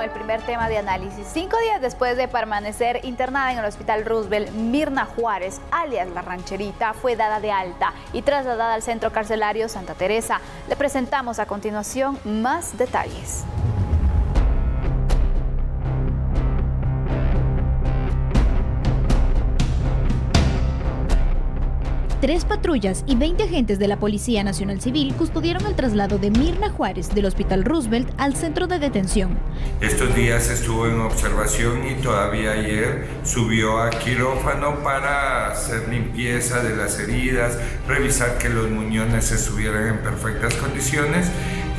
el primer tema de análisis. 5 días después de permanecer internada en el Hospital Roosevelt, Mirna Juárez, alias La Rancherita, fue dada de alta y trasladada al centro carcelario Santa Teresa. Le presentamos a continuación más detalles. Tres patrullas y 20 agentes de la Policía Nacional Civil custodiaron el traslado de Mirna Juárez del Hospital Roosevelt al centro de detención. Estos días estuvo en observación y todavía ayer subió a quirófano para hacer limpieza de las heridas, revisar que los muñones estuvieran en perfectas condiciones.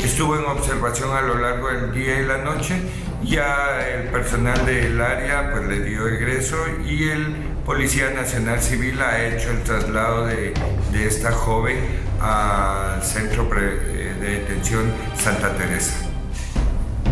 Estuvo en observación a lo largo del día y la noche. Ya el personal del área pues le dio egreso y el Policía Nacional Civil ha hecho el traslado de esta joven al centro de detención Santa Teresa.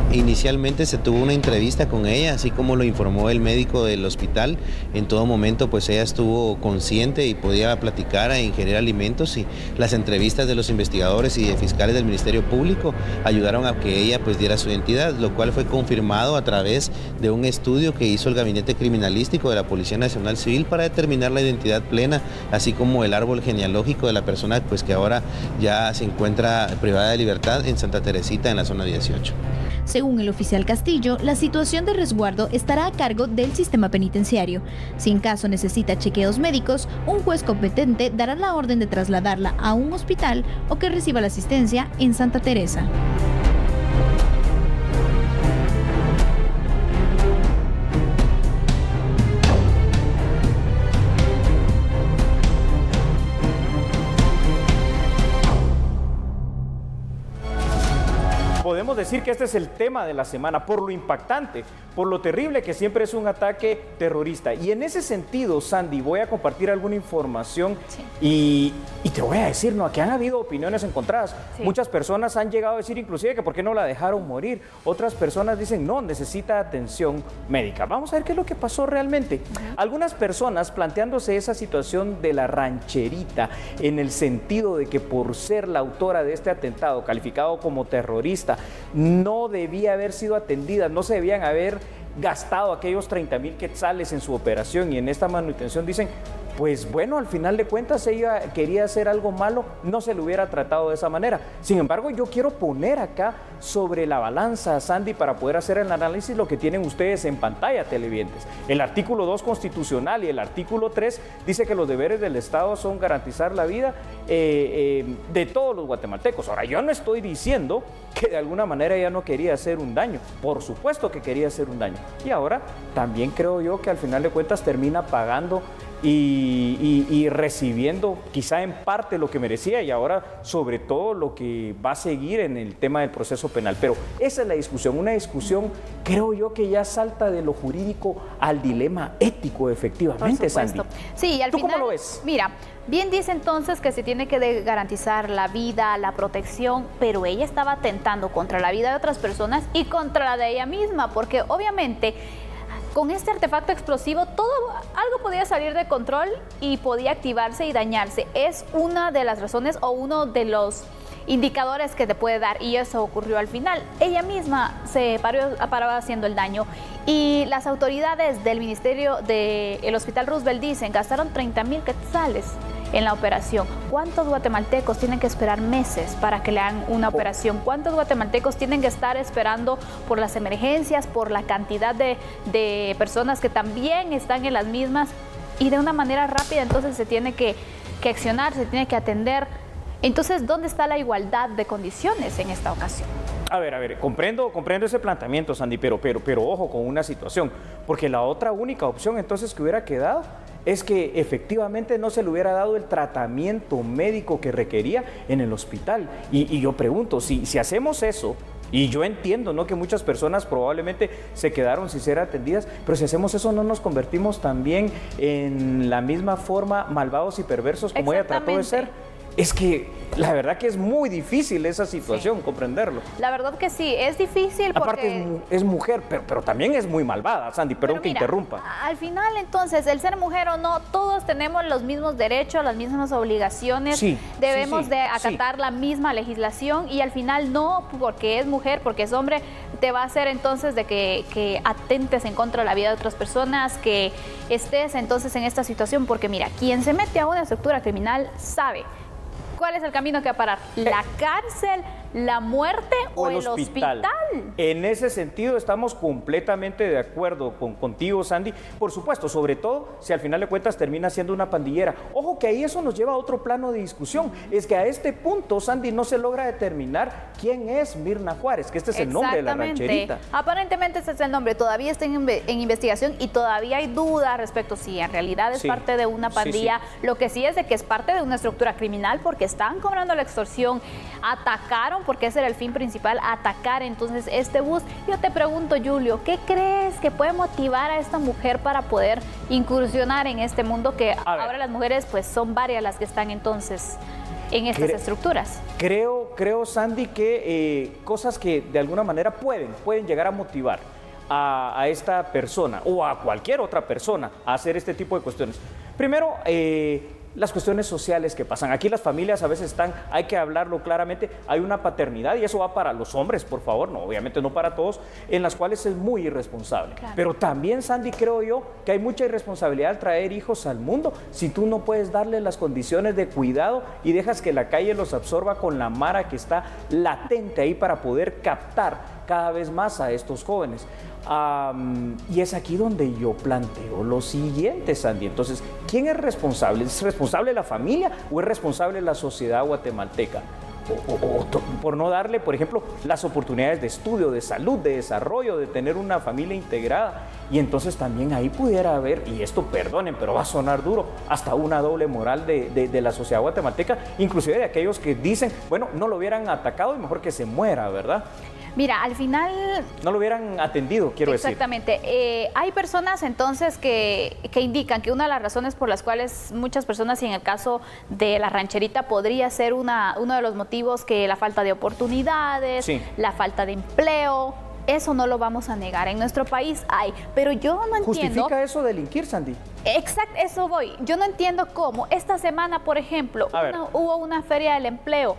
Inicialmente se tuvo una entrevista con ella, así como lo informó el médico del hospital. En todo momento pues ella estuvo consciente y podía platicar e ingerir alimentos, y las entrevistas de los investigadores y de fiscales del Ministerio Público ayudaron a que ella pues diera su identidad, lo cual fue confirmado a través de un estudio que hizo el Gabinete Criminalístico de la Policía Nacional Civil para determinar la identidad plena, así como el árbol genealógico de la persona pues que ahora ya se encuentra privada de libertad en Santa Teresita, en la zona 18. Según el oficial Castillo, la situación de resguardo estará a cargo del sistema penitenciario. Si en caso necesita chequeos médicos, un juez competente dará la orden de trasladarla a un hospital o que reciba la asistencia en Santa Teresa. Podemos decir que este es el tema de la semana, por lo impactante, por lo terrible que siempre es un ataque terrorista. Y en ese sentido, Sandy, voy a compartir alguna información y te voy a decir, ¿no?, que han habido opiniones encontradas. Sí. Muchas personas han llegado a decir inclusive que por qué no la dejaron morir. Otras personas dicen, no, necesita atención médica. Vamos a ver qué es lo que pasó realmente. Algunas personas planteándose esa situación de la rancherita en el sentido de que por ser la autora de este atentado calificado como terrorista, no debía haber sido atendida, no se debían haber gastado aquellos 30,000 quetzales en su operación y en esta manutención. Dicen, pues bueno, al final de cuentas ella quería hacer algo malo, no se le hubiera tratado de esa manera. Sin embargo, yo quiero poner acá sobre la balanza, Sandy, para poder hacer el análisis, lo que tienen ustedes en pantalla, televidentes. El artículo 2 constitucional y el artículo 3 dice que los deberes del Estado son garantizar la vida de todos los guatemaltecos. Ahora, yo no estoy diciendo que de alguna manera ella no quería hacer un daño. Por supuesto que quería hacer un daño. Y ahora también creo yo que al final de cuentas termina pagando y recibiendo quizá en parte lo que merecía, y ahora sobre todo lo que va a seguir en el tema del proceso penal. Pero esa es la discusión, una discusión creo yo que ya salta de lo jurídico al dilema ético, efectivamente, Sandy. Sí, al ¿Tú final, cómo lo ves? Mira, bien dice entonces que se tiene que garantizar la vida, la protección, pero ella estaba atentando contra la vida de otras personas y contra la de ella misma, porque obviamente con este artefacto explosivo algo podía salir de control y podía activarse y dañarse. Es una de las razones o uno de los indicadores que te puede dar, y eso ocurrió al final. Ella misma se paró haciendo el daño, y las autoridades del Ministerio del Hospital Roosevelt dicen gastaron 30,000 quetzales en la operación. ¿Cuántos guatemaltecos tienen que esperar meses para que le hagan una operación? ¿Cuántos guatemaltecos tienen que estar esperando por las emergencias, por la cantidad de personas que también están en las mismas? Y de una manera rápida entonces se tiene que accionar, se tiene que atender. Entonces, ¿dónde está la igualdad de condiciones en esta ocasión? A ver, comprendo ese planteamiento, Sandy, pero ojo con una situación, porque la otra única opción entonces que hubiera quedado es que efectivamente no se le hubiera dado el tratamiento médico que requería en el hospital. Y yo pregunto, si hacemos eso, y yo entiendo, ¿no?, que muchas personas probablemente se quedaron sin ser atendidas, pero si hacemos eso, ¿no nos convertimos también en la misma forma malvados y perversos como ella trató de ser? Es que la verdad que es muy difícil esa situación, comprenderlo. La verdad que sí, es difícil porque... Aparte es mujer, pero también es muy malvada, Sandy, perdón que interrumpa. Al final, entonces, el ser mujer o no, todos tenemos los mismos derechos, las mismas obligaciones, debemos de acatar la misma legislación, y al final no porque es mujer, porque es hombre, te va a hacer entonces de que atentes en contra de la vida de otras personas, que estés entonces en esta situación, porque mira, quien se mete a una estructura criminal sabe cuál es el camino que va a parar, la cárcel, la muerte o el hospital. En ese sentido estamos completamente de acuerdo contigo, Sandy. Por supuesto, sobre todo si al final de cuentas termina siendo una pandillera. Ojo que ahí eso nos lleva a otro plano de discusión. Es que a este punto, Sandy, no se logra determinar quién es Mirna Juárez, que este es el nombre de la rancherita. Aparentemente ese es el nombre. Todavía está en investigación y todavía hay dudas respecto si en realidad es parte de una pandilla. Lo que sí es de que es parte de una estructura criminal porque están cobrando la extorsión, atacaron, porque ese era el fin principal, atacar entonces este bus. Yo te pregunto, Julio, ¿qué crees que puede motivar a esta mujer para poder incursionar en este mundo que ahora las mujeres pues son varias las que están entonces en estas estructuras? Creo, Sandy, que cosas que de alguna manera pueden llegar a motivar a esta persona o a cualquier otra persona a hacer este tipo de cuestiones. Primero, las cuestiones sociales que pasan. Aquí las familias a veces hay que hablarlo claramente, hay una paternidad, y eso va para los hombres, por favor, no, obviamente no para todos, en las cuales es muy irresponsable. Claro. Pero también, Sandy, creo yo que hay mucha irresponsabilidad al traer hijos al mundo si tú no puedes darle las condiciones de cuidado y dejas que la calle los absorba con la mara que está latente ahí para poder captar cada vez más a estos jóvenes. Y es aquí donde yo planteo lo siguiente, Sandy. Entonces, ¿quién es responsable? ¿Es responsable la familia o es responsable la sociedad guatemalteca? O por no darle, por ejemplo, las oportunidades de estudio, de salud, de desarrollo, de tener una familia integrada. Y entonces también ahí pudiera haber, y esto perdonen, pero va a sonar duro, hasta una doble moral de la sociedad guatemalteca, inclusive de aquellos que dicen, bueno, no lo hubieran atacado y mejor que se muera, ¿verdad? Mira, al final... No lo hubieran atendido, quiero decir. Exactamente. Hay personas entonces que indican que una de las razones por las cuales muchas personas, y en el caso de la rancherita podría ser uno de los motivos, que la falta de oportunidades, la falta de empleo, eso no lo vamos a negar. En nuestro país hay, pero yo no entiendo... ¿Justifica eso delinquir, Sandy? Exacto, eso voy. Yo no entiendo cómo. Esta semana, por ejemplo, hubo una feria del empleo.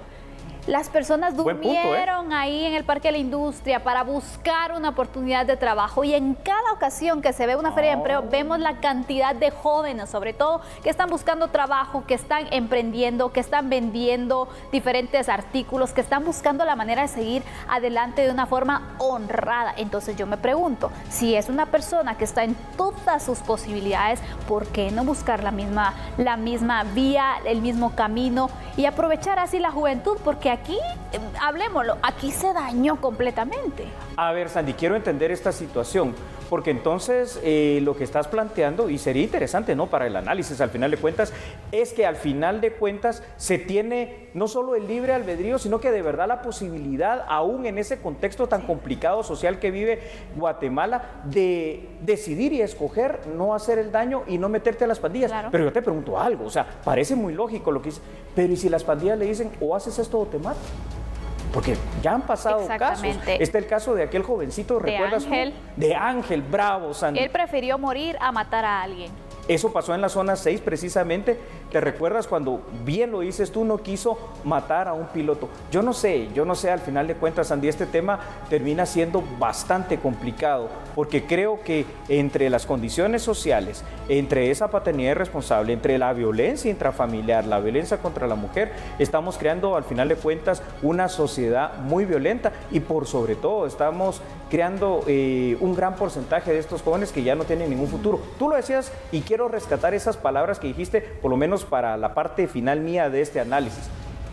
Las personas durmieron ahí en el Parque de la Industria para buscar una oportunidad de trabajo, y en cada ocasión que se ve una feria de empleo vemos la cantidad de jóvenes, sobre todo, que están buscando trabajo, que están emprendiendo, que están vendiendo diferentes artículos, que están buscando la manera de seguir adelante de una forma honrada. Entonces yo me pregunto, si es una persona que está en todas sus posibilidades, ¿por qué no buscar la misma vía, el mismo camino y aprovechar así la juventud? Porque aquí, hablemoslo, aquí se dañó completamente. A ver, Sandy, quiero entender esta situación, porque entonces lo que estás planteando, y sería interesante, ¿no?, para el análisis al final de cuentas, es que al final de cuentas se tiene no solo el libre albedrío, sino que de verdad la posibilidad, aún en ese contexto tan complicado social que vive Guatemala, de decidir y escoger no hacer el daño y no meterte a las pandillas. Claro. Pero yo te pregunto algo, o sea, parece muy lógico lo que dice, pero ¿y si las pandillas le dicen o haces esto o te mato? Porque ya han pasado casos. Está el caso de aquel jovencito, ¿recuerdas? De Ángel, bravo, Sandy. Él prefirió morir a matar a alguien. Eso pasó en la zona 6 precisamente. ¿Te recuerdas cuando, bien lo dices tú, no quiso matar a un piloto? Yo no sé, al final de cuentas, Sandy, este tema termina siendo bastante complicado, porque creo que entre las condiciones sociales, entre esa paternidad irresponsable, entre la violencia intrafamiliar, la violencia contra la mujer, estamos creando al final de cuentas una sociedad muy violenta, y por sobre todo estamos creando un gran porcentaje de estos jóvenes que ya no tienen ningún futuro. Tú lo decías, y quiero rescatar esas palabras que dijiste, por lo menos para la parte final mía de este análisis.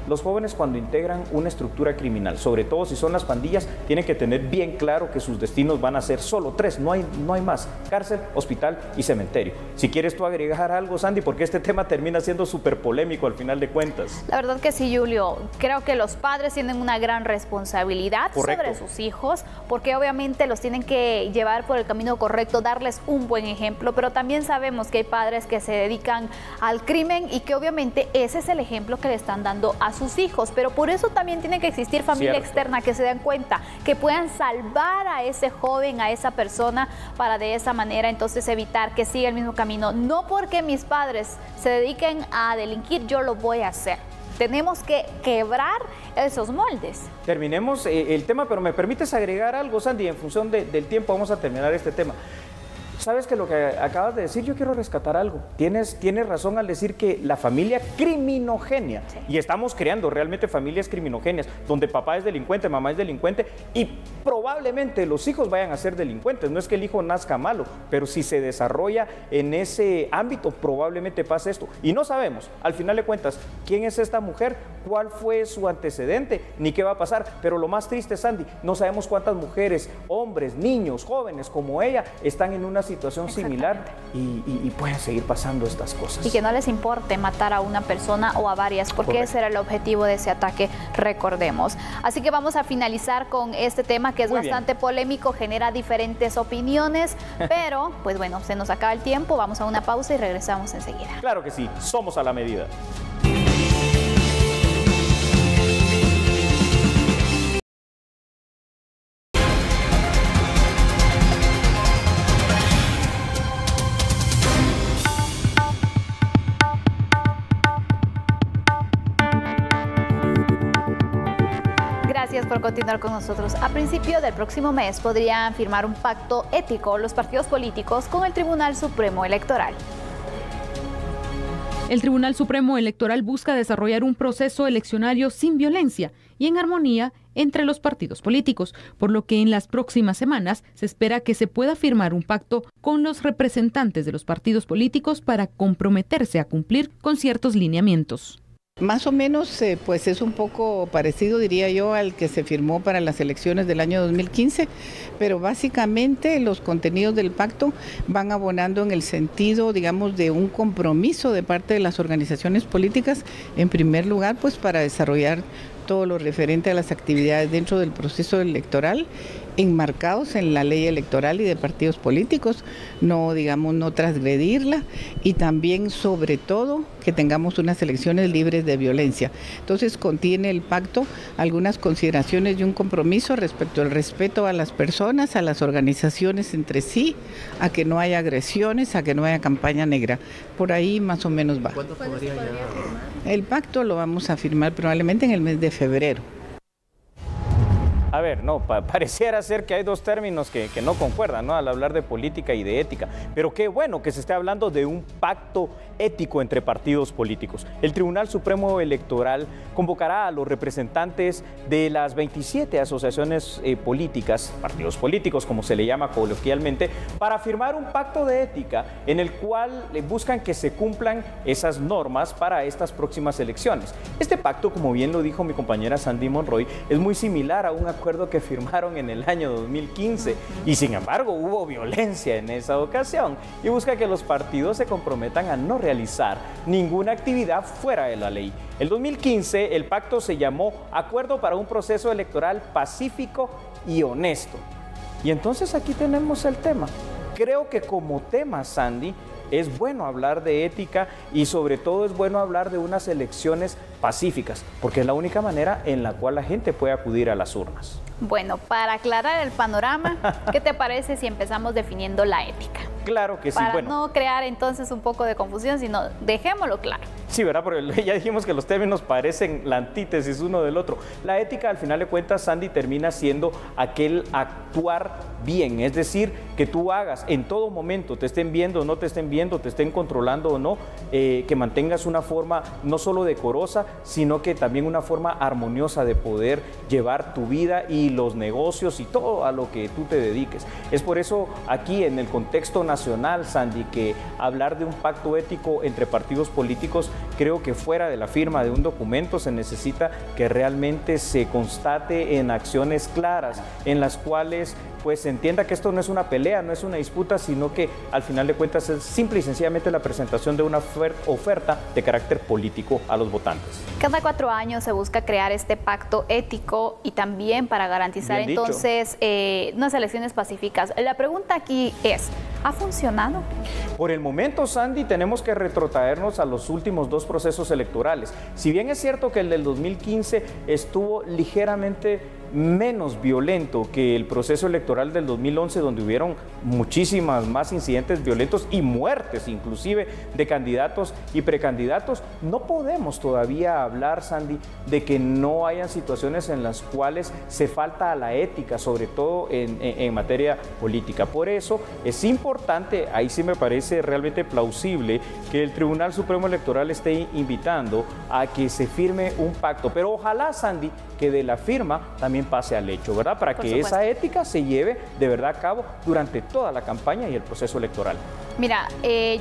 Los jóvenes, cuando integran una estructura criminal, sobre todo si son las pandillas, tienen que tener bien claro que sus destinos van a ser solo 3, no hay más: cárcel, hospital y cementerio. Si quieres tú agregar algo, Sandy, porque este tema termina siendo súper polémico al final de cuentas. La verdad que sí, Julio. Creo que los padres tienen una gran responsabilidad sobre sus hijos, porque obviamente los tienen que llevar por el camino correcto, darles un buen ejemplo, pero también sabemos que hay padres que se dedican al crimen y que obviamente ese es el ejemplo que le están dando a sus hijos, pero por eso también tiene que existir familia externa, que se den cuenta, que puedan salvar a ese joven, a esa persona, para de esa manera entonces evitar que siga el mismo camino. No porque mis padres se dediquen a delinquir, yo lo voy a hacer. Tenemos que quebrar esos moldes. Terminemos el tema, pero me permites agregar algo, Sandy, en función del tiempo vamos a terminar este tema. Sabes que lo que acabas de decir, yo quiero rescatar algo. Tienes razón al decir que la familia criminogénea, sí, y estamos creando realmente familias criminogéneas, donde papá es delincuente, mamá es delincuente, y probablemente los hijos vayan a ser delincuentes. No es que el hijo nazca malo, pero si se desarrolla en ese ámbito, probablemente pase esto. Y no sabemos, al final de cuentas, quién es esta mujer, cuál fue su antecedente, ni qué va a pasar. Pero lo más triste, Sandy, no sabemos cuántas mujeres, hombres, niños, jóvenes como ella están en una situación similar y pueden seguir pasando estas cosas. Y que no les importe matar a una persona o a varias, porque correcto, ese era el objetivo de ese ataque, recordemos. Así que vamos a finalizar con este tema que es muy bastante polémico, genera diferentes opiniones, pero pues bueno, se nos acaba el tiempo, vamos a una pausa y regresamos enseguida. Claro que sí, somos a la medida. Gracias por continuar con nosotros. A principio del próximo mes podrían firmar un pacto ético los partidos políticos con el Tribunal Supremo Electoral. El Tribunal Supremo Electoral busca desarrollar un proceso eleccionario sin violencia y en armonía entre los partidos políticos, por lo que en las próximas semanas se espera que se pueda firmar un pacto con los representantes de los partidos políticos para comprometerse a cumplir con ciertos lineamientos. Más o menos, pues es un poco parecido, diría yo, al que se firmó para las elecciones del año 2015, pero básicamente los contenidos del pacto van abonando en el sentido, digamos, de un compromiso de parte de las organizaciones políticas, en primer lugar, pues para desarrollar todo lo referente a las actividades dentro del proceso electoral, enmarcados en la ley electoral y de partidos políticos, no, digamos, no transgredirla, y también, sobre todo, que tengamos unas elecciones libres de violencia. Entonces, contiene el pacto algunas consideraciones y un compromiso respecto al respeto a las personas, a las organizaciones entre sí, a que no haya agresiones, a que no haya campaña negra. Por ahí más o menos va. ¿Cuándo podría firmar? El pacto lo vamos a firmar probablemente en el mes de febrero. A ver, no, pareciera ser que hay dos términos que no concuerdan, ¿no? Al hablar de política y de ética. Pero qué bueno que se esté hablando de un pacto ético entre partidos políticos. El Tribunal Supremo Electoral convocará a los representantes de las 27 asociaciones políticas, partidos políticos como se le llama coloquialmente, para firmar un pacto de ética en el cual buscan que se cumplan esas normas para estas próximas elecciones. Este pacto, como bien lo dijo mi compañera Sandy Monroy, es muy similar a un acuerdo que firmaron en el año 2015 y sin embargo hubo violencia en esa ocasión y busca que los partidos se comprometan a no realizar ninguna actividad fuera de la ley. El 2015 el pacto se llamó Acuerdo para un proceso electoral pacífico y honesto. Y entonces aquí tenemos el tema. Creo que como tema, Sandy, es bueno hablar de ética y sobre todo es bueno hablar de unas elecciones pacíficas, porque es la única manera en la cual la gente puede acudir a las urnas. Bueno, para aclarar el panorama, ¿qué te parece si empezamos definiendo la ética? Claro que sí. Para no crear entonces un poco de confusión, sino dejémoslo claro. Sí, ¿verdad? Porque ya dijimos que los términos parecen la antítesis uno del otro. La ética, al final de cuentas, Sandy, termina siendo aquel actuar bien, es decir, que tú hagas en todo momento, te estén viendo o no te estén viendo, te estén controlando o no, que mantengas una forma no solo decorosa, sino que también una forma armoniosa de poder llevar tu vida y los negocios y todo a lo que tú te dediques. Es por eso aquí en el contexto nacional, Sandy, que hablar de un pacto ético entre partidos políticos, creo que fuera de la firma de un documento se necesita que realmente se constate en acciones claras, en las cuales pues se entienda que esto no es una pelea, no es una disputa, sino que al final de cuentas es simple y sencillamente la presentación de una oferta de carácter político a los votantes. Cada 4 años se busca crear este pacto ético y también para garantizar entonces unas elecciones pacíficas. La pregunta aquí es, ¿ha funcionado? Por el momento, Sandy, tenemos que retrotraernos a los últimos 2 procesos electorales. Si bien es cierto que el del 2015 estuvo ligeramente menos violento que el proceso electoral del 2011, donde hubieron muchísimas más incidentes violentos y muertes inclusive de candidatos y precandidatos, no podemos todavía hablar, Sandy, de que no hayan situaciones en las cuales se falta a la ética, sobre todo en materia política. Por eso es importante, ahí sí me parece realmente plausible, que el Tribunal Supremo Electoral esté invitando a que se firme un pacto, pero ojalá, Sandy, que de la firma también pase al hecho, ¿verdad? Para que esa ética se lleve de verdad a cabo durante toda la campaña y el proceso electoral. Mira,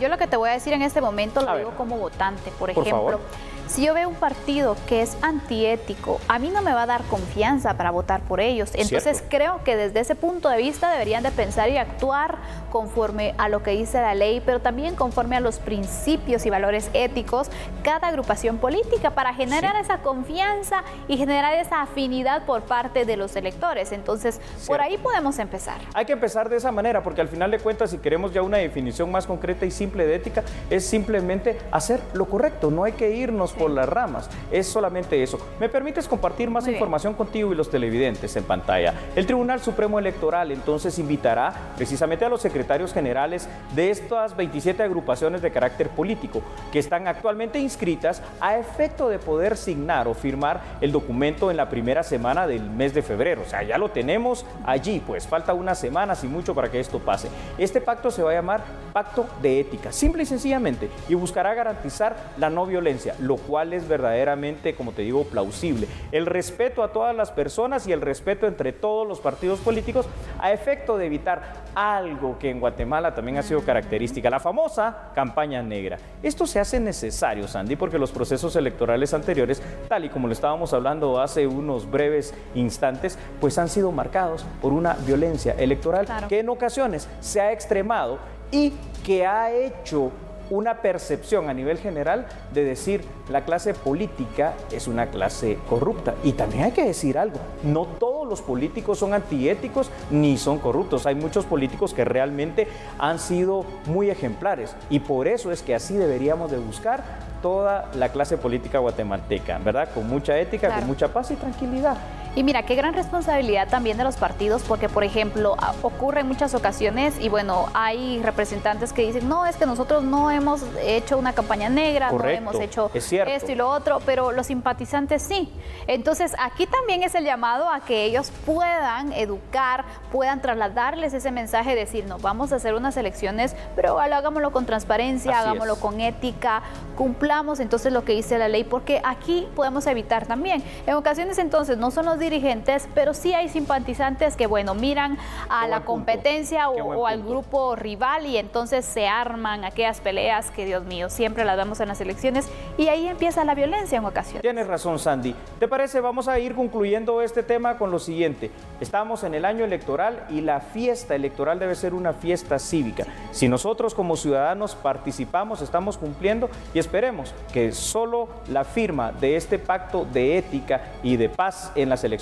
yo lo que te voy a decir en este momento lo digo como votante, por ejemplo. Favor. Si yo veo un partido que es antiético, a mí no me va a dar confianza para votar por ellos. Entonces creo que desde ese punto de vista deberían de pensar y actuar conforme a lo que dice la ley, pero también conforme a los principios y valores éticos cada agrupación política para generar esa confianza y generar esa afinidad por parte de los electores. Entonces, por ahí podemos empezar. Hay que empezar de esa manera, porque al final de cuentas, si queremos ya una definición más concreta y simple de ética, es simplemente hacer lo correcto, no hay que irnos por las ramas, es solamente eso. ¿Me permites compartir más información contigo y los televidentes en pantalla? El Tribunal Supremo Electoral entonces invitará precisamente a los secretarios generales de estas 27 agrupaciones de carácter político que están actualmente inscritas a efecto de poder signar o firmar el documento en la primera semana del mes de febrero. O sea, ya lo tenemos allí, pues falta unas semanas y mucho para que esto pase. Este pacto se va a llamar Pacto de Ética, simple y sencillamente, y buscará garantizar la no violencia, lo cual es verdaderamente, como te digo, plausible. El respeto a todas las personas y el respeto entre todos los partidos políticos a efecto de evitar algo que en Guatemala también ha sido característica, la famosa campaña negra. Esto se hace necesario, Sandy, porque los procesos electorales anteriores, tal y como lo estábamos hablando hace unos breves instantes, pues han sido marcados por una violencia electoral que en ocasiones se ha extremado y que ha hecho una percepción a nivel general de decir la clase política es una clase corrupta. Y también hay que decir algo, no todos los políticos son antiéticos ni son corruptos. Hay muchos políticos que realmente han sido muy ejemplares y por eso es que así deberíamos de buscar toda la clase política guatemalteca, ¿verdad? Con mucha ética, con mucha paz y tranquilidad. Y mira, qué gran responsabilidad también de los partidos, porque, por ejemplo, ocurre en muchas ocasiones y, bueno, hay representantes que dicen, no, es que nosotros no hemos hecho una campaña negra, no hemos hecho esto y lo otro, pero los simpatizantes sí. Entonces, aquí también es el llamado a que ellos puedan educar, puedan trasladarles ese mensaje, decir, no, vamos a hacer unas elecciones, pero hagámoslo con transparencia, hagámoslo con ética, cumplamos entonces lo que dice la ley, porque aquí podemos evitar también. En ocasiones, entonces, no son los dirigentes, pero sí hay simpatizantes que, bueno, miran a la competencia o al grupo rival y entonces se arman aquellas peleas que, Dios mío, siempre las vemos en las elecciones y ahí empieza la violencia en ocasiones. Tienes razón, Sandy. ¿Te parece? Vamos a ir concluyendo este tema con lo siguiente. Estamos en el año electoral y la fiesta electoral debe ser una fiesta cívica. Si nosotros como ciudadanos participamos, estamos cumpliendo y esperemos que solo la firma de este pacto de ética y de paz en las elecciones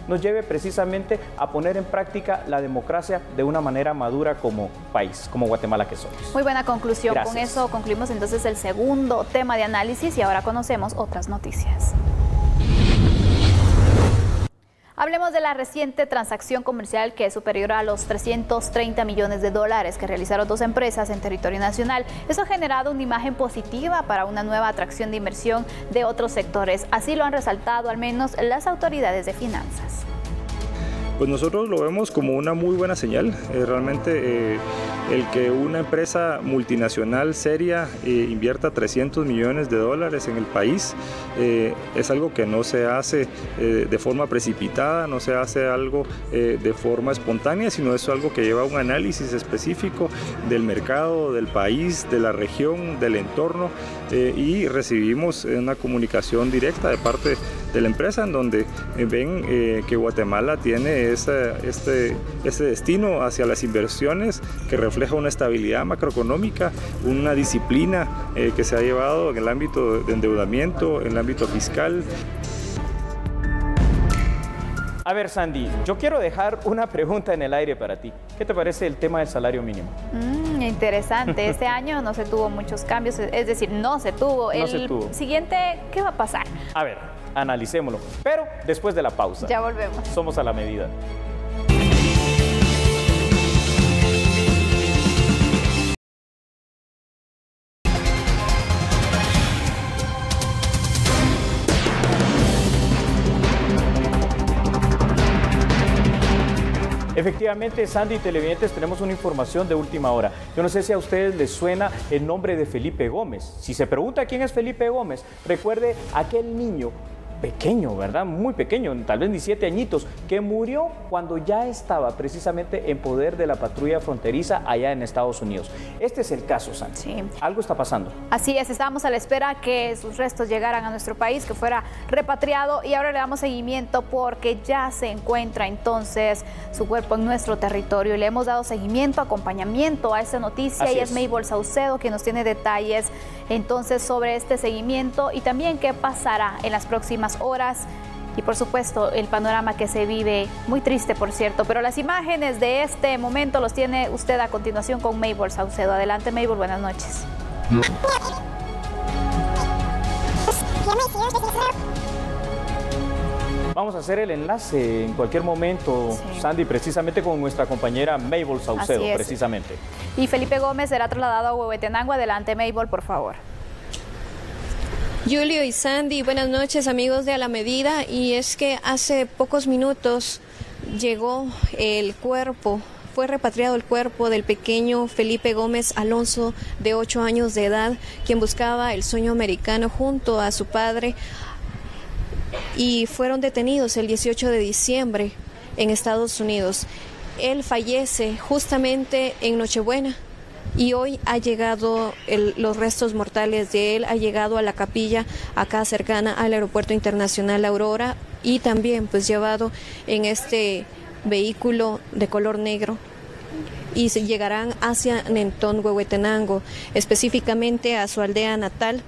nos lleve precisamente a poner en práctica la democracia de una manera madura como país, como Guatemala que somos. Muy buena conclusión. Gracias. Con eso concluimos entonces el segundo tema de análisis y ahora conocemos otras noticias. Hablemos de la reciente transacción comercial que es superior a los 330 millones de dólares que realizaron dos empresas en territorio nacional. Eso ha generado una imagen positiva para una nueva atracción de inversión de otros sectores. Así lo han resaltado al menos las autoridades de finanzas. Pues nosotros lo vemos como una muy buena señal. Realmente el que una empresa multinacional seria invierta 300 millones de dólares en el país es algo que no se hace de forma precipitada, no se hace algo de forma espontánea, sino es algo que lleva un análisis específico del mercado, del país, de la región, del entorno y recibimos una comunicación directa de parte de la empresa en donde ven que Guatemala tiene este destino hacia las inversiones que refleja una estabilidad macroeconómica, una disciplina que se ha llevado en el ámbito de endeudamiento, en el ámbito fiscal. A ver, Sandy, yo quiero dejar una pregunta en el aire para ti. ¿Qué te parece el tema del salario mínimo? Interesante. Este año no se tuvo muchos cambios, es decir, no se tuvo. No se tuvo. Siguiente, ¿qué va a pasar? A ver, analicémoslo. Pero después de la pausa. Ya volvemos. Somos a la medida. Efectivamente, Sandy y televidentes, tenemos una información de última hora. Yo no sé si a ustedes les suena el nombre de Felipe Gómez. Si se pregunta quién es Felipe Gómez, recuerde aquel niño pequeño, ¿verdad? Muy pequeño, tal vez 17 añitos, que murió cuando ya estaba precisamente en poder de la patrulla fronteriza allá en Estados Unidos. Este es el caso, Sandy. Sí. Algo está pasando. Así es, estábamos a la espera que sus restos llegaran a nuestro país, que fuera repatriado, y ahora le damos seguimiento porque ya se encuentra entonces su cuerpo en nuestro territorio. Y le hemos dado seguimiento, acompañamiento a esta noticia. Así y es Maybol Saucedo quien nos tiene detalles entonces sobre este seguimiento y también qué pasará en las próximas horas. Y por supuesto el panorama que se vive, muy triste por cierto, pero las imágenes de este momento los tiene usted a continuación con Maybol Saucedo. Adelante Maybol, buenas noches. Vamos a hacer el enlace en cualquier momento, sí, Sandy, precisamente con nuestra compañera Maybol Saucedo, precisamente. Y Felipe Gómez será trasladado a Huehuetenango. Adelante Maybol, por favor. Julio y Sandy, buenas noches amigos de A la Medida. Y es que hace pocos minutos llegó el cuerpo, fue repatriado el cuerpo del pequeño Felipe Gómez Alonso, de 8 años de edad, quien buscaba el sueño americano junto a su padre, y fueron detenidos el 18 de diciembre en Estados Unidos. Él fallece justamente en Nochebuena. Y hoy ha llegado los restos mortales de él, ha llegado a la capilla acá cercana al Aeropuerto Internacional Aurora, y también pues llevado en este vehículo de color negro, y se llegarán hacia Nentón, Huehuetenango, específicamente a su aldea natal,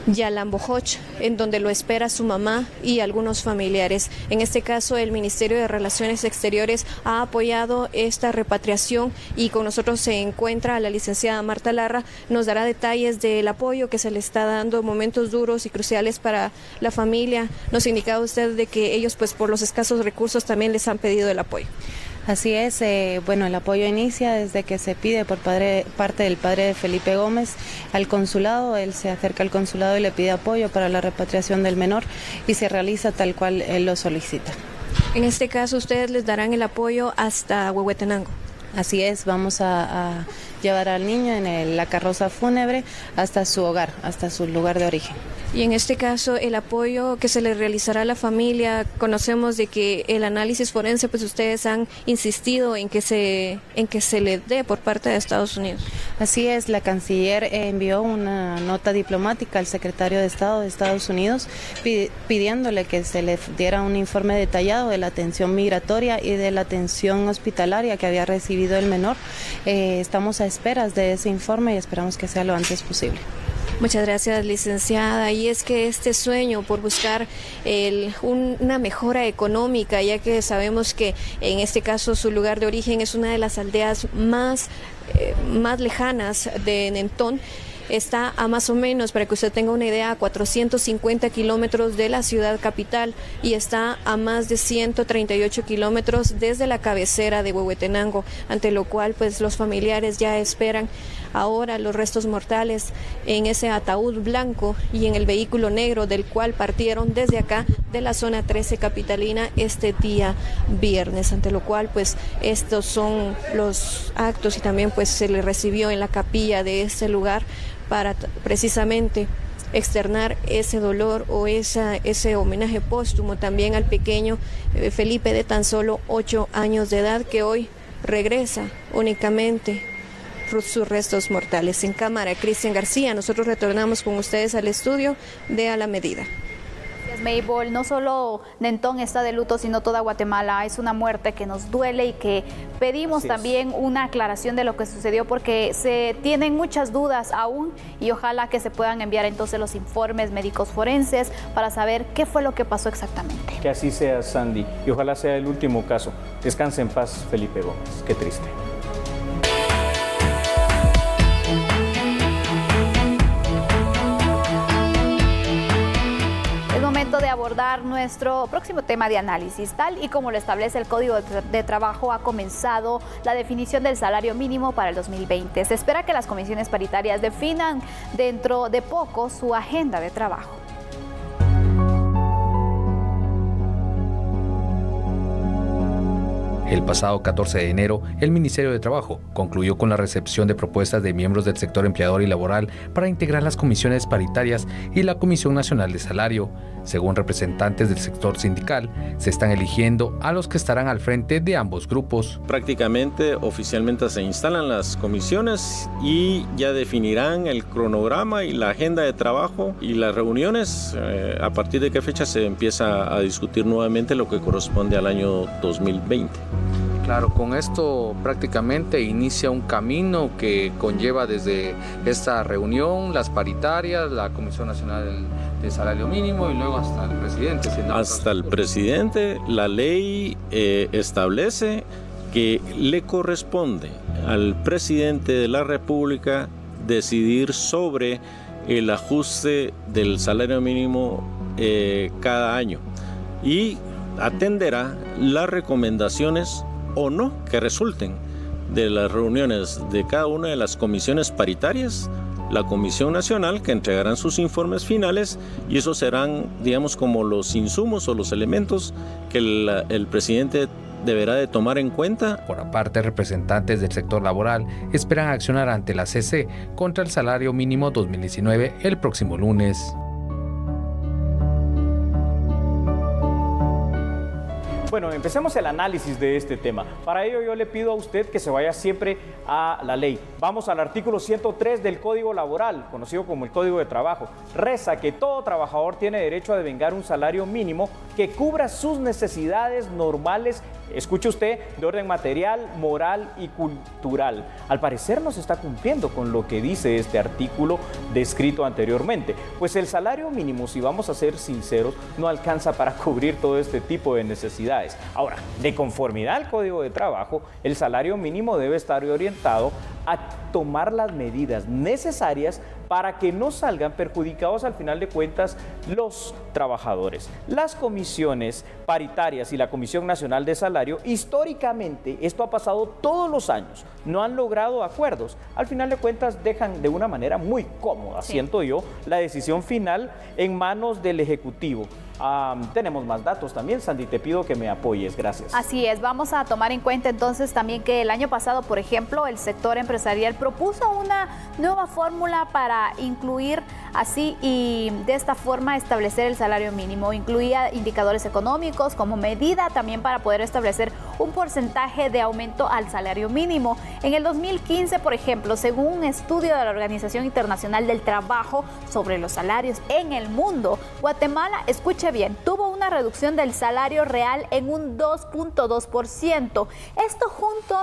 Yalambojoch, en donde lo espera su mamá y algunos familiares. En este caso, el Ministerio de Relaciones Exteriores ha apoyado esta repatriación, y con nosotros se encuentra la licenciada Marta Larra. Nos dará detalles del apoyo que se le está dando, momentos duros y cruciales para la familia. Nos indicaba usted de que ellos, pues por los escasos recursos, también les han pedido el apoyo. Así es, bueno, el apoyo inicia desde que se pide por parte del padre de Felipe Gómez al consulado. Él se acerca al consulado y le pide apoyo para la repatriación del menor, y se realiza tal cual él lo solicita. En este caso, ustedes les darán el apoyo hasta Huehuetenango. Así es, vamos a llevar al niño en la carroza fúnebre hasta su hogar, hasta su lugar de origen. Y en este caso, el apoyo que se le realizará a la familia, conocemos de que el análisis forense, pues ustedes han insistido en que se le dé por parte de Estados Unidos. Así es, la canciller envió una nota diplomática al secretario de Estado de Estados Unidos pidiéndole que se le diera un informe detallado de la atención migratoria y de la atención hospitalaria que había recibido el menor. Estamos a esperas de ese informe y esperamos que sea lo antes posible. Muchas gracias, licenciada. Y es que este sueño por buscar una mejora económica, ya que sabemos que en este caso su lugar de origen es una de las aldeas más lejanas de Nentón, está a más o menos, para que usted tenga una idea, a 450 kilómetros de la ciudad capital, y está a más de 138 kilómetros desde la cabecera de Huehuetenango, ante lo cual pues los familiares ya esperan ahora los restos mortales en ese ataúd blanco y en el vehículo negro del cual partieron desde acá de la zona 13 capitalina este día viernes, ante lo cual pues estos son los actos, y también pues se le recibió en la capilla de este lugar para precisamente externar ese dolor o ese homenaje póstumo también al pequeño Felipe, de tan solo 8 años de edad, que hoy regresa únicamente sus restos mortales. En cámara, Cristian García. Nosotros retornamos con ustedes al estudio de A la Medida. Maybol, no solo Nentón está de luto, sino toda Guatemala. Es una muerte que nos duele y que pedimos también una aclaración de lo que sucedió, porque se tienen muchas dudas aún, y ojalá que se puedan enviar entonces los informes médicos forenses para saber qué fue lo que pasó exactamente. Que así sea, Sandy, y ojalá sea el último caso. Descanse en paz, Felipe Gómez. Qué triste. abordar nuestro próximo tema de análisis. Tal y como lo establece el Código de Trabajo, ha comenzado la definición del salario mínimo para el 2020. Se espera que las comisiones paritarias definan dentro de poco su agenda de trabajo. El pasado 14 de enero, el Ministerio de Trabajo concluyó con la recepción de propuestas de miembros del sector empleador y laboral para integrar las comisiones paritarias y la Comisión Nacional de Salario. Según representantes del sector sindical, se están eligiendo a los que estarán al frente de ambos grupos. Prácticamente, oficialmente se instalan las comisiones y ya definirán el cronograma y la agenda de trabajo y las reuniones. A partir de qué fecha se empieza a discutir nuevamente lo que corresponde al año 2020. Claro, con esto prácticamente inicia un camino que conlleva desde esta reunión, las paritarias, la Comisión Nacional de Salario Mínimo y luego hasta el presidente. Hasta el presidente, la ley establece que le corresponde al presidente de la República decidir sobre el ajuste del salario mínimo cada año y atenderá las recomendaciones o no que resulten de las reuniones de cada una de las comisiones paritarias, la Comisión Nacional, que entregarán sus informes finales, y esos serán, digamos, como los insumos o los elementos que el presidente deberá de tomar en cuenta. Por aparte, representantes del sector laboral esperan accionar ante la CC contra el salario mínimo 2019 el próximo lunes. Bueno, empecemos el análisis de este tema. Para ello yo le pido a usted que se vaya siempre a la ley. Vamos al artículo 103 del Código Laboral, conocido como el Código de Trabajo. Reza que todo trabajador tiene derecho a devengar un salario mínimo que cubra sus necesidades normales, escuche usted, de orden material, moral y cultural. Al parecer no se está cumpliendo con lo que dice este artículo descrito anteriormente, pues el salario mínimo, si vamos a ser sinceros, no alcanza para cubrir todo este tipo de necesidades. Ahora, de conformidad al Código de Trabajo, el salario mínimo debe estar orientado a tomar las medidas necesarias para que no salgan perjudicados al final de cuentas los trabajadores. Las comisiones paritarias y la Comisión Nacional de Salario, históricamente, esto ha pasado todos los años, no han logrado acuerdos. Al final de cuentas dejan de una manera muy cómoda, siento yo, la decisión final en manos del Ejecutivo. Tenemos más datos también, Sandy, te pido que me apoyes, gracias. Así es, vamos a tomar en cuenta entonces también que el año pasado, por ejemplo, el sector empresarial propuso una nueva fórmula para incluir así y de esta forma establecer el salario mínimo. Incluía indicadores económicos como medida también para poder establecer un porcentaje de aumento al salario mínimo. En el 2015, por ejemplo, según un estudio de la Organización Internacional del Trabajo sobre los salarios en el mundo, Guatemala, escuche bien, tuvo una reducción del salario real en un 2.2%. Esto junto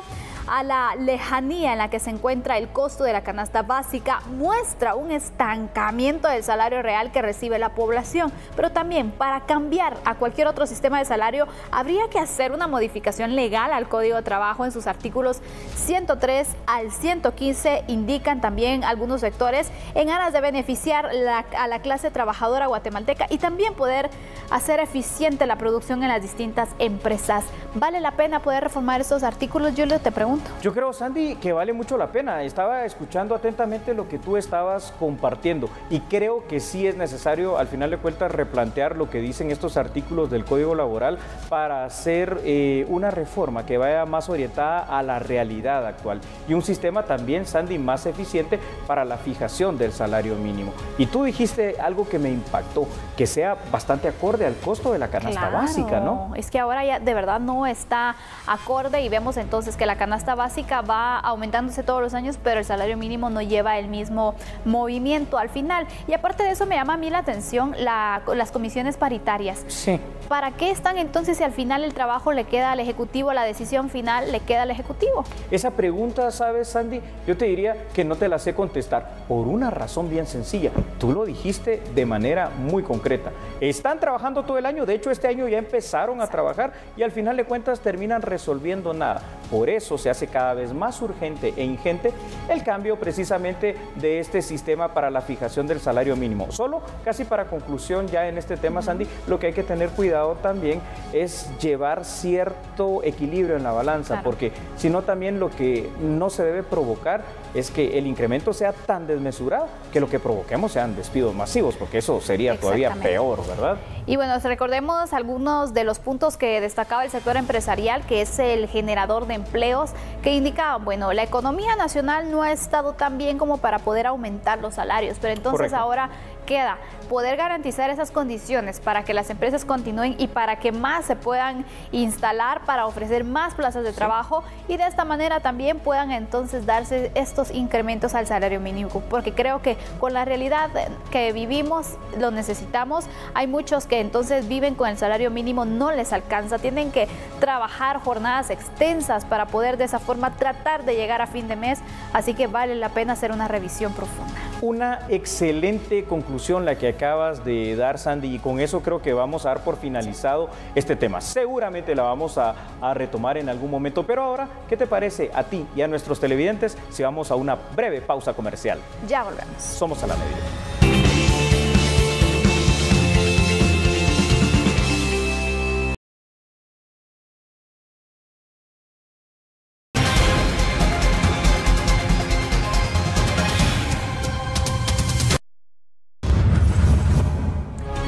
a la lejanía en la que se encuentra el costo de la canasta básica muestra un estancamiento del salario real que recibe la población. Pero también para cambiar a cualquier otro sistema de salario habría que hacer una modificación legal al Código de Trabajo en sus artículos 103 al 115, indican también algunos sectores, en aras de beneficiar a la clase trabajadora guatemalteca y también poder hacer eficiente la producción en las distintas empresas. ¿Vale la pena poder reformar estos artículos? Yo te pregunto. Yo creo, Sandy, que vale mucho la pena. Estaba escuchando atentamente lo que tú estabas compartiendo y creo que sí es necesario, al final de cuentas, replantear lo que dicen estos artículos del Código Laboral para hacer una reforma que vaya más orientada a la realidad actual y un sistema también, Sandy, más eficiente para la fijación del salario mínimo. Y tú dijiste algo que me impactó, que sea bastante acorde al costo de la canasta básica, ¿no? Es que ahora ya de verdad no está acorde y vemos entonces que la canasta básica va aumentándose todos los años, pero el salario mínimo no lleva el mismo movimiento al final. Y aparte de eso me llama a mí la atención las comisiones paritarias. Sí. ¿Para qué están entonces si al final el trabajo le queda al Ejecutivo, la decisión final le queda al Ejecutivo? Esa pregunta, ¿sabes, Sandy? Yo te diría que no te la sé contestar por una razón bien sencilla. Tú lo dijiste de manera muy concreta. Están trabajando todo el año, de hecho este año ya empezaron a trabajar y al final de cuentas terminan resolviendo nada. Por eso se hace cada vez más urgente e ingente el cambio precisamente de este sistema para la fijación del salario mínimo. Solo casi para conclusión ya en este tema, Sandy, lo que hay que tener cuidado también es llevar cierto equilibrio en la balanza, claro, porque si no también lo que no se debe provocar es que el incremento sea tan desmesurado que lo que provoquemos sean despidos masivos, porque eso sería todavía peor, ¿verdad? Y bueno, recordemos algunos de los puntos que destacaba el sector empresarial, que es el generador de empleos, que indicaban, bueno, la economía nacional no ha estado tan bien como para poder aumentar los salarios, pero entonces ahora queda poder garantizar esas condiciones para que las empresas continúen y para que más se puedan instalar para ofrecer más plazas de trabajo y de esta manera también puedan entonces darse estos incrementos al salario mínimo, porque creo que con la realidad que vivimos lo necesitamos. Hay muchos que entonces viven con el salario mínimo, no les alcanza, tienen que trabajar jornadas extensas para poder de esa forma tratar de llegar a fin de mes, así que vale la pena hacer una revisión profunda. Una excelente conclusión la que acabas de dar, Sandy, y con eso creo que vamos a dar por finalizado este tema. Seguramente la vamos a retomar en algún momento, pero ahora, ¿qué te parece a ti y a nuestros televidentes si vamos a una breve pausa comercial? Ya volvemos. Somos A la Medida.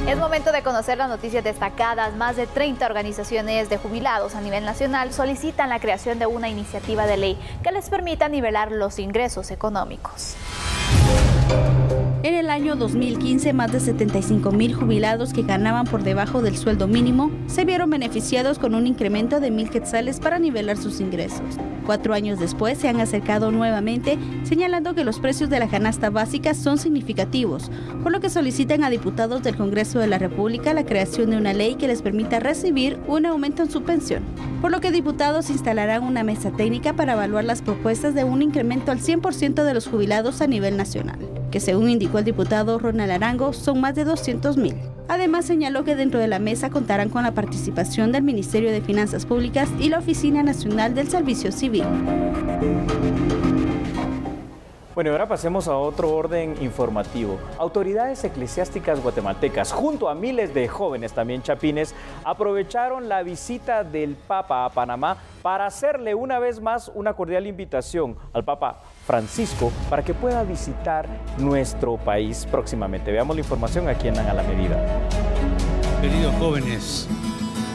Es momento de conocer las noticias destacadas. Más de 30 organizaciones de jubilados a nivel nacional solicitan la creación de una iniciativa de ley que les permita nivelar los ingresos económicos. En el año 2015, más de 75,000 jubilados que ganaban por debajo del sueldo mínimo se vieron beneficiados con un incremento de 1,000 quetzales para nivelar sus ingresos. 4 años después se han acercado nuevamente, señalando que los precios de la canasta básica son significativos, por lo que solicitan a diputados del Congreso de la República la creación de una ley que les permita recibir un aumento en su pensión. Por lo que diputados instalarán una mesa técnica para evaluar las propuestas de un incremento al 100% de los jubilados a nivel nacional, que según indicó el diputado Ronald Arango, son más de 200,000. Además, señaló que dentro de la mesa contarán con la participación del Ministerio de Finanzas Públicas y la Oficina Nacional del Servicio Civil. Bueno, ahora pasemos a otro orden informativo. Autoridades eclesiásticas guatemaltecas, junto a miles de jóvenes también chapines, aprovecharon la visita del Papa a Panamá para hacerle una vez más una cordial invitación al Papa Francisco para que pueda visitar nuestro país próximamente. Veamos la información aquí en A la Medida. Queridos jóvenes,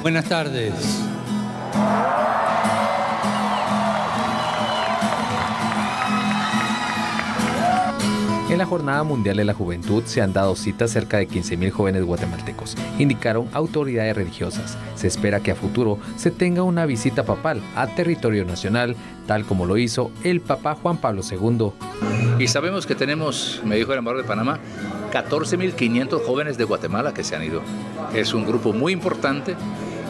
buenas tardes. En la Jornada Mundial de la Juventud se han dado cita cerca de 15,000 jóvenes guatemaltecos, indicaron autoridades religiosas. Se espera que a futuro se tenga una visita papal a territorio nacional, tal como lo hizo el Papa Juan Pablo II. Y sabemos que tenemos, me dijo el embajador de Panamá, 14,500 jóvenes de Guatemala que se han ido. Es un grupo muy importante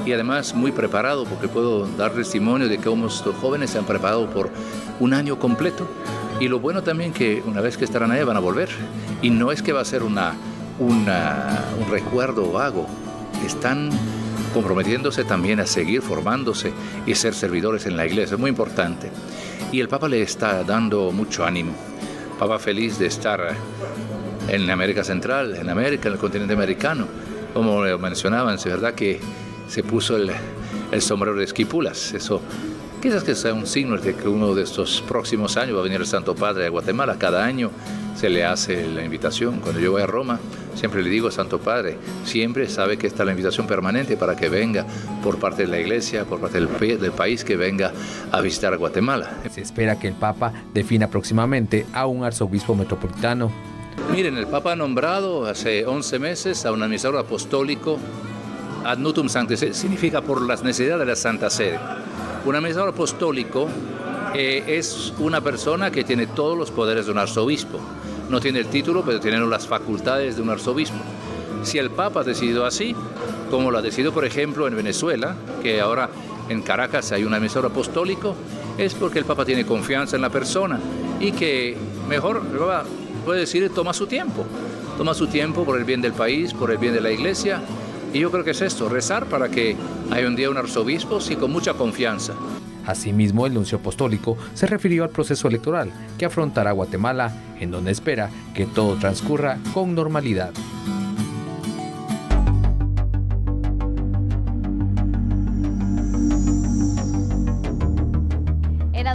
y además muy preparado, porque puedo dar testimonio de que estos jóvenes se han preparado por un año completo. Y lo bueno también que una vez que estarán ahí van a volver. Y no es que va a ser un recuerdo vago. Están comprometiéndose también a seguir formándose y ser servidores en la iglesia. Es muy importante. Y el Papa le está dando mucho ánimo. Papa feliz de estar en América Central, en América, en el continente americano. Como mencionaban, es verdad que se puso el sombrero de esquipulas. Eso quizás que sea un signo de que uno de estos próximos años va a venir el Santo Padre de Guatemala. Cada año se le hace la invitación. Cuando yo voy a Roma, siempre le digo, Santo Padre, siempre sabe que está la invitación permanente para que venga por parte de la iglesia, por parte del país, que venga a visitar a Guatemala. Se espera que el Papa defina próximamente a un arzobispo metropolitano. Miren, el Papa ha nombrado hace 11 meses a un administrador apostólico ad nutum sancti, significa por las necesidades de la Santa Sede. Un administrador apostólico es una persona que tiene todos los poderes de un arzobispo. No tiene el título, pero tiene las facultades de un arzobispo. Si el Papa ha decidido así, como lo ha decidido, por ejemplo, en Venezuela, que ahora en Caracas hay un administrador apostólico, es porque el Papa tiene confianza en la persona y que mejor puede decir, toma su tiempo por el bien del país, por el bien de la iglesia. Y yo creo que es esto, rezar para que haya un día un arzobispo, sí, con mucha confianza. Asimismo, el nuncio apostólico se refirió al proceso electoral que afrontará Guatemala, en donde espera que todo transcurra con normalidad.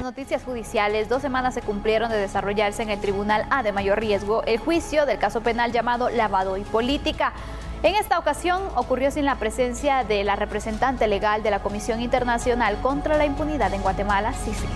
Noticias judiciales, 2 semanas se cumplieron de desarrollarse en el Tribunal A de mayor riesgo el juicio del caso penal llamado Lavado y Política. En esta ocasión ocurrió sin la presencia de la representante legal de la Comisión Internacional contra la Impunidad en Guatemala, CICIG.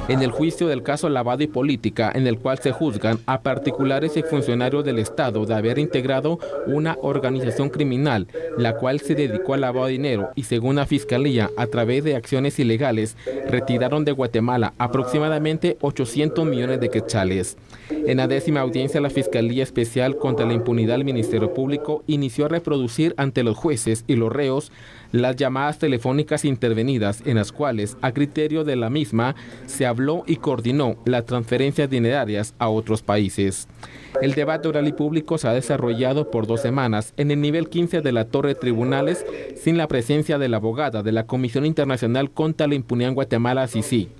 En el juicio del caso Lavado y Política, en el cual se juzgan a particulares y funcionarios del Estado de haber integrado una organización criminal, la cual se dedicó al lavado de dinero y, según la Fiscalía, a través de acciones ilegales, retiraron de Guatemala aproximadamente 800 millones de quetzales. En la 10ª audiencia, la Fiscalía Especial contra la Impunidad del Ministerio Público inició a reproducir ante los jueces y los reos las llamadas telefónicas intervenidas, en las cuales, a criterio de la misma, se habló y coordinó las transferencias dinerarias a otros países. El debate oral y público se ha desarrollado por 2 semanas en el nivel 15 de la Torre de Tribunales, sin la presencia de la abogada de la Comisión Internacional contra la Impunidad en Guatemala, CICIG.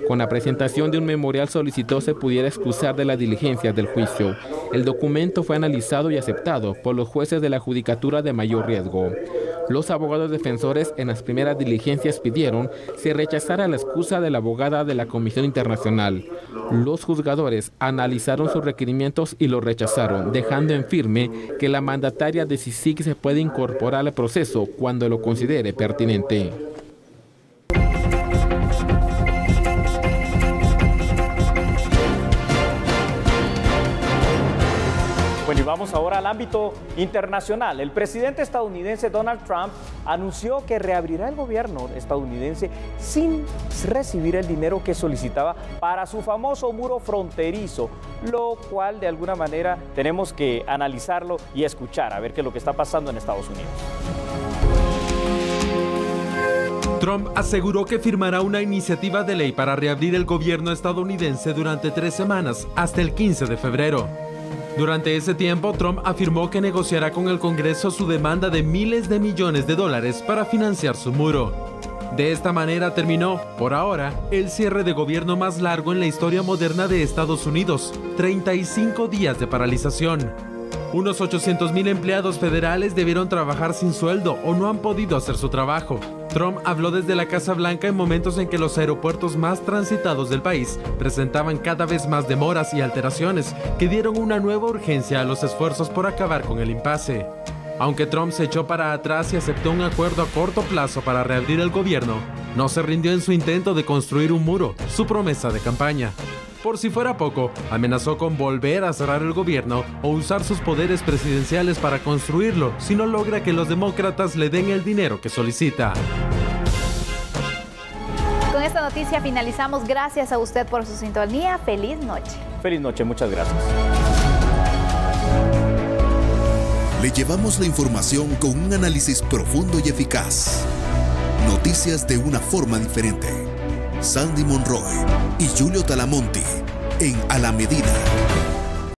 Con la presentación de un memorial solicitó se pudiera excusar de las diligencias del juicio. El documento fue analizado y aceptado por los jueces de la Judicatura de mayor riesgo. Los abogados defensores en las primeras diligencias pidieron se rechazara la excusa de la abogada de la Comisión Internacional. Los juzgadores analizaron sus requerimientos y los rechazaron, dejando en firme que la mandataria de CICIG se puede incorporar al proceso cuando lo considere pertinente. Bueno, y vamos ahora al ámbito internacional. El presidente estadounidense Donald Trump anunció que reabrirá el gobierno estadounidense sin recibir el dinero que solicitaba para su famoso muro fronterizo, lo cual de alguna manera tenemos que analizarlo y escuchar a ver qué es lo que está pasando en Estados Unidos. Trump aseguró que firmará una iniciativa de ley para reabrir el gobierno estadounidense durante 3 semanas, hasta el 15 de febrero. Durante ese tiempo, Trump afirmó que negociará con el Congreso su demanda de miles de millones de dólares para financiar su muro. De esta manera terminó, por ahora, el cierre de gobierno más largo en la historia moderna de Estados Unidos, 35 días de paralización. Unos 800,000 empleados federales debieron trabajar sin sueldo o no han podido hacer su trabajo. Trump habló desde la Casa Blanca en momentos en que los aeropuertos más transitados del país presentaban cada vez más demoras y alteraciones que dieron una nueva urgencia a los esfuerzos por acabar con el impasse. Aunque Trump se echó para atrás y aceptó un acuerdo a corto plazo para reabrir el gobierno, no se rindió en su intento de construir un muro, su promesa de campaña. Por si fuera poco, amenazó con volver a cerrar el gobierno o usar sus poderes presidenciales para construirlo si no logra que los demócratas le den el dinero que solicita. Con esta noticia finalizamos. Gracias a usted por su sintonía. Feliz noche. Feliz noche, muchas gracias. Le llevamos la información con un análisis profundo y eficaz. Noticias de una forma diferente. Sandy Monroy y Julio Talamonti en A la Medida.